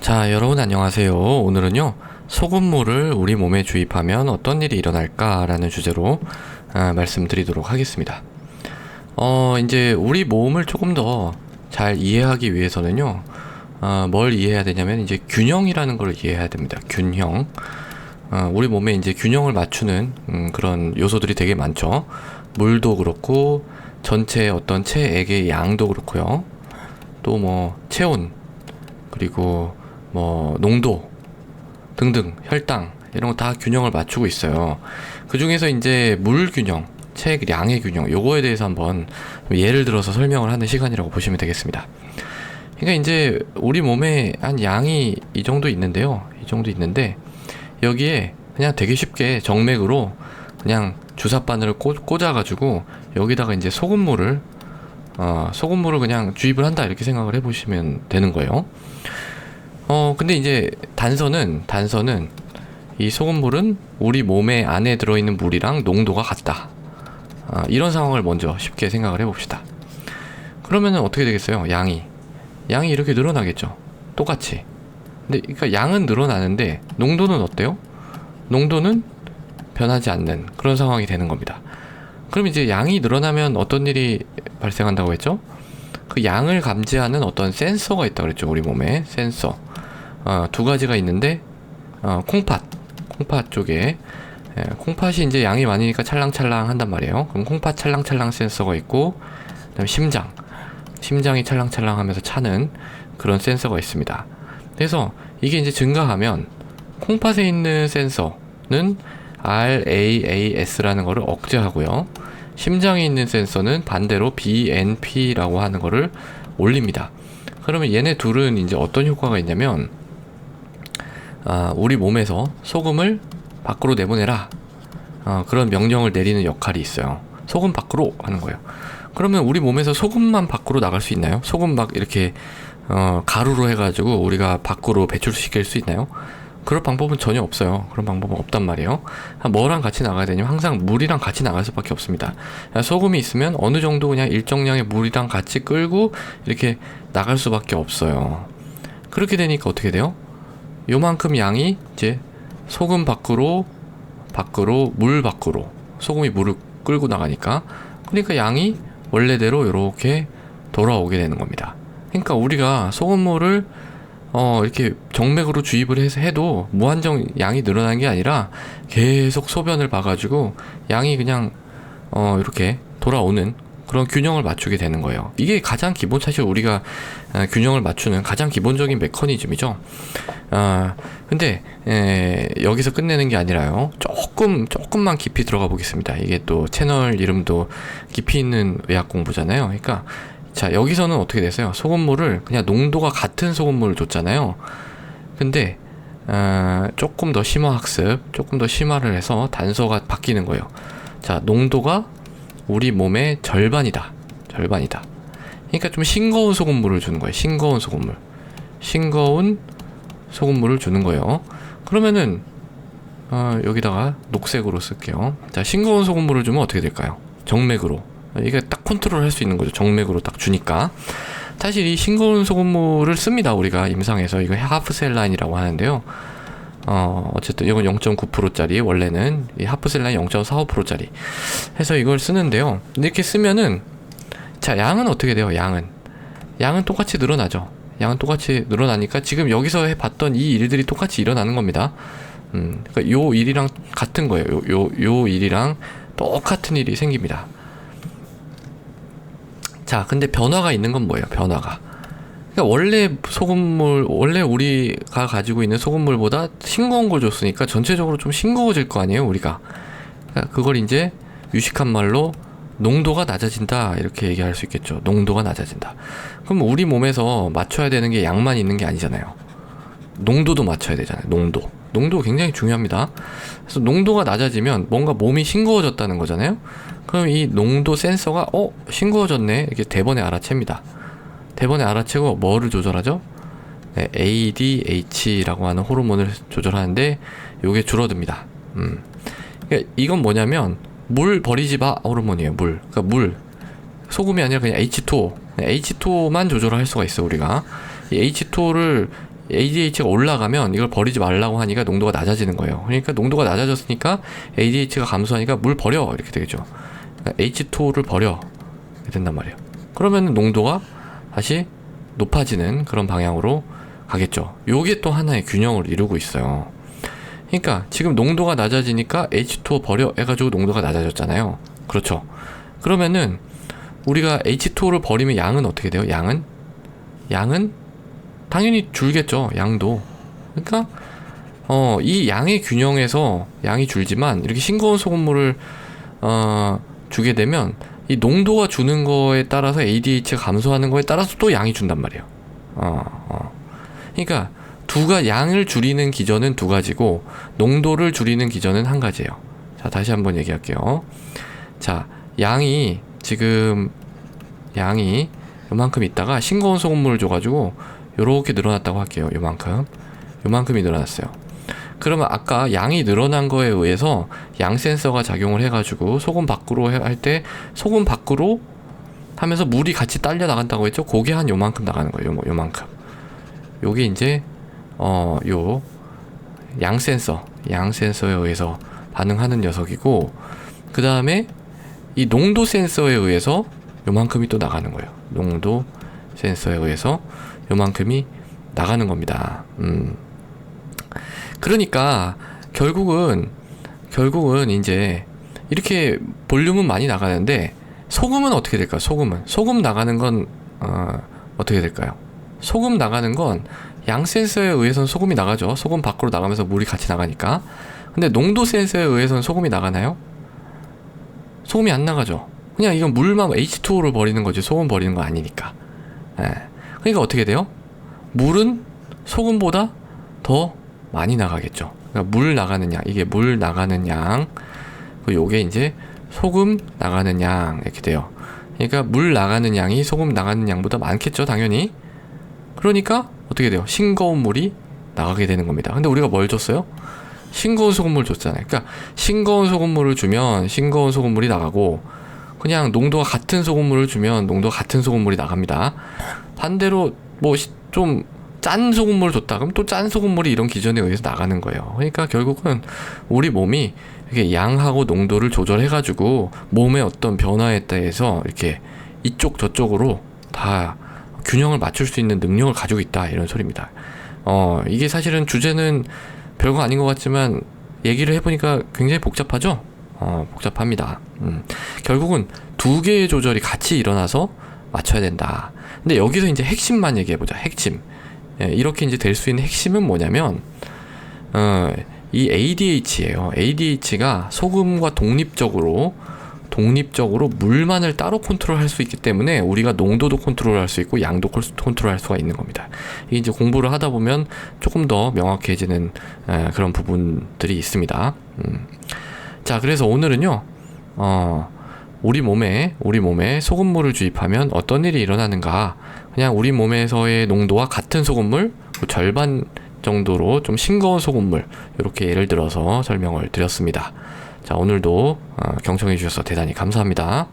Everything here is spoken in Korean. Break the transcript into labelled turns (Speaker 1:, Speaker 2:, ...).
Speaker 1: 자, 여러분 안녕하세요. 오늘은요, 소금물을 우리 몸에 주입하면 어떤 일이 일어날까라는 주제로 말씀드리도록 하겠습니다. 이제 우리 몸을 조금 더 잘 이해하기 위해서는요, 뭘 이해해야 되냐면 이제 균형이라는 걸 이해해야 됩니다. 균형. 우리 몸에 이제 균형을 맞추는 그런 요소들이 되게 많죠. 물도 그렇고 전체 어떤 체액의 양도 그렇고요. 또 뭐 체온, 그리고 뭐 농도 등등, 혈당 이런 거 다 균형을 맞추고 있어요. 그 중에서 이제 물 균형, 체액량의 균형, 요거에 대해서 한번 예를 들어서 설명을 하는 시간이라고 보시면 되겠습니다. 그러니까 이제 우리 몸에 한 양이 이 정도 있는데요. 이 정도 있는데 여기에 그냥 되게 쉽게 정맥으로 그냥 주사바늘을 꽂아가지고 여기다가 이제 소금물을 그냥 주입을 한다 이렇게 생각을 해보시면 되는 거예요. 근데 이제 단서는 이 소금물은 우리 몸에 안에 들어있는 물이랑 농도가 같다. 이런 상황을 먼저 쉽게 생각을 해봅시다. 그러면은 어떻게 되겠어요? 양이 이렇게 늘어나겠죠. 똑같이. 근데 그러니까 양은 늘어나는데 농도는 어때요? 농도는 변하지 않는 그런 상황이 되는 겁니다. 그럼 이제 양이 늘어나면 어떤 일이 발생한다고 했죠? 그 양을 감지하는 어떤 센서가 있다고 그랬죠. 우리 몸에 센서. 두 가지가 있는데 콩팥 쪽에 콩팥이 이제 양이 많으니까 찰랑찰랑 한단 말이에요. 그럼 콩팥 찰랑찰랑 센서가 있고, 그다음에 심장이 찰랑찰랑 하면서 차는 그런 센서가 있습니다. 그래서 이게 이제 증가하면 콩팥에 있는 센서는 RAAS라는 거를 억제하고요. 심장에 있는 센서는 반대로 BNP라고 하는 거를 올립니다. 그러면 얘네 둘은 이제 어떤 효과가 있냐면, 우리 몸에서 소금을 밖으로 내보내라. 그런 명령을 내리는 역할이 있어요. 소금 밖으로 하는 거예요. 그러면 우리 몸에서 소금만 밖으로 나갈 수 있나요? 소금 막 이렇게 가루로 해가지고 우리가 밖으로 배출시킬 수 있나요? 그럴 방법은 전혀 없어요. 그런 방법은 없단 말이에요. 뭐랑 같이 나가야 되냐면 항상 물이랑 같이 나갈 수밖에 없습니다. 소금이 있으면 어느 정도 그냥 일정량의 물이랑 같이 끌고 이렇게 나갈 수밖에 없어요. 그렇게 되니까 어떻게 돼요? 요만큼 양이 이제 소금 밖으로 물 밖으로 소금이 물을 끌고 나가니까, 그러니까 양이 원래대로 이렇게 돌아오게 되는 겁니다. 그러니까 우리가 소금물을 이렇게 정맥으로 주입을 해도 무한정 양이 늘어나는 게 아니라 계속 소변을 봐가지고 양이 그냥 이렇게 돌아오는 그런 균형을 맞추게 되는 거예요. 이게 가장 기본, 사실 우리가 균형을 맞추는 가장 기본적인 메커니즘이죠. 근데 여기서 끝내는 게 아니라요, 조금만 깊이 들어가 보겠습니다. 이게 또 채널 이름도 깊이 있는 의학 공부잖아요. 그러니까 자, 여기서는 어떻게 됐어요? 소금물을 그냥 농도가 같은 소금물을 줬잖아요. 근데 조금 더 심화 학습, 조금 더 심화를 해서 단서가 바뀌는 거예요. 자, 농도가 우리 몸의 절반이다. 그러니까 좀 싱거운 소금물을 주는 거예요. 싱거운 소금물을 주는 거예요. 그러면은 여기다가 녹색으로 쓸게요. 자, 싱거운 소금물을 주면 어떻게 될까요? 정맥으로. 이게 딱 컨트롤 할 수 있는 거죠. 정맥으로 딱 주니까. 사실 이 싱거운 소금물을 씁니다. 우리가 임상에서. 이거 하프셀라인이라고 하는데요. 어쨌든 이건 0.9%짜리, 원래는 이 하프셀라인 0.45%짜리 해서 이걸 쓰는데요. 이렇게 쓰면은, 자, 양은 어떻게 돼요? 양은 똑같이 늘어나죠. 양은 똑같이 늘어나니까 지금 여기서 해봤던 이 일들이 똑같이 일어나는 겁니다. 그러니까 요 일이랑 같은 거예요. 요 일이랑 똑같은 일이 생깁니다. 자, 근데 변화가 있는 건 뭐예요? 변화가. 그러니까 원래 우리가 가지고 있는 소금물보다 싱거운 걸 줬으니까 전체적으로 좀 싱거워질 거 아니에요, 우리가. 그러니까 그걸 이제 유식한 말로 농도가 낮아진다, 이렇게 얘기할 수 있겠죠. 농도가 낮아진다. 그럼 우리 몸에서 맞춰야 되는 게 양만 있는 게 아니잖아요. 농도도 맞춰야 되잖아요. 농도 굉장히 중요합니다. 그래서 농도가 낮아지면 뭔가 몸이 싱거워졌다는 거잖아요. 그럼 이 농도 센서가 싱거워졌네, 이렇게 대번에 알아챕니다. 대번에 알아채고 뭐를 조절하죠? 네, ADH라고 하는 호르몬을 조절하는데 요게 줄어듭니다. 그러니까 이건 뭐냐면 물 버리지 마 호르몬이에요. 그러니까 소금이 아니라 그냥 H2O, H2O만 조절할 수가 있어. 우리가 이 H2O를 ADH가 올라가면 이걸 버리지 말라고 하니까 농도가 낮아지는 거예요. 그러니까 농도가 낮아졌으니까 ADH가 감소하니까 물 버려 이렇게 되겠죠. 그러니까 H2O를 버려 이렇게 된단 말이에요. 그러면 농도가 다시 높아지는 그런 방향으로 가겠죠. 요게 또 하나의 균형을 이루고 있어요. 그러니까 지금 농도가 낮아지니까 H2O 버려 해가지고 농도가 낮아졌잖아요. 그렇죠. 그러면은 우리가 H2O를 버리면 양은 어떻게 돼요? 양은 당연히 줄겠죠. 양도. 그러니까 이 양의 균형에서 양이 줄지만 이렇게 싱거운 소금물을 주게 되면 이 농도가 주는 거에 따라서 ADH가 감소하는 거에 따라서 또 양이 준단 말이에요. 그러니까 양을 줄이는 기전은 두 가지고 농도를 줄이는 기전은 한 가지예요. 자, 다시 한번 얘기할게요. 자, 지금 양이 요만큼 있다가 싱거운 소금물을 줘가지고 요렇게 늘어났다고 할게요. 요만큼이 늘어났어요. 그러면 아까 양이 늘어난 거에 의해서 양 센서가 작용을 해가지고 소금 밖으로 할 때 소금 밖으로 하면서 물이 같이 딸려 나간다고 했죠. 그게 한 요만큼 나가는 거예요. 요만큼. 요게 이제 요 양 센서에 의해서 반응하는 녀석이고, 그 다음에 이 농도 센서에 의해서 요만큼이 또 나가는 거예요. 농도 센서에 의해서 요만큼이 나가는 겁니다. 그러니까 결국은 이제 이렇게 볼륨은 많이 나가는데 소금은 어떻게 될까요? 소금 나가는 건 어떻게 될까요? 소금 나가는 건 양 센서에 의해서는 소금이 나가죠. 소금 밖으로 나가면서 물이 같이 나가니까. 근데 농도 센서에 의해서는 소금이 나가나요? 소금이 안 나가죠. 그냥 이건 물만 H2O를 버리는 거지 소금 버리는 거 아니니까. 그러니까 어떻게 돼요? 물은 소금보다 더 많이 나가겠죠. 그러니까 물 나가는 양, 이게 물 나가는 양, 요게 이제 소금 나가는 양 이렇게 돼요. 그러니까 물 나가는 양이 소금 나가는 양보다 많겠죠, 당연히. 그러니까 어떻게 돼요? 싱거운 물이 나가게 되는 겁니다. 근데 우리가 뭘 줬어요? 싱거운 소금물 줬잖아요. 그러니까 싱거운 소금물을 주면 싱거운 소금물이 나가고, 그냥 농도가 같은 소금물을 주면 농도가 같은 소금물이 나갑니다. 반대로 뭐 좀 짠 소금물을 줬다 그럼 또 짠 소금물이 이런 기전에 의해서 나가는 거예요. 그러니까 결국은 우리 몸이 이렇게 양하고 농도를 조절해 가지고 몸의 어떤 변화에 따라서 이렇게 이쪽 저쪽으로 다 균형을 맞출 수 있는 능력을 가지고 있다, 이런 소리입니다. 이게 사실은 주제는 별거 아닌 것 같지만 얘기를 해보니까 굉장히 복잡하죠? 복잡합니다. 결국은 두 개의 조절이 같이 일어나서 맞춰야 된다. 근데 여기서 이제 핵심만 얘기해보자. 핵심. 이렇게 이제 될 수 있는 핵심은 뭐냐면, 이 ADH예요. ADH가 소금과 독립적으로 물만을 따로 컨트롤할 수 있기 때문에 우리가 농도도 컨트롤할 수 있고 양도 컨트롤할 수가 있는 겁니다. 이게 이제 공부를 하다 보면 조금 더 명확해지는 그런 부분들이 있습니다. 자, 그래서 오늘은요, 우리 몸에 소금물을 주입하면 어떤 일이 일어나는가, 그냥 우리 몸에서의 농도와 같은 소금물, 절반 정도로 좀 싱거운 소금물, 이렇게 예를 들어서 설명을 드렸습니다. 자, 오늘도 경청해 주셔서 대단히 감사합니다.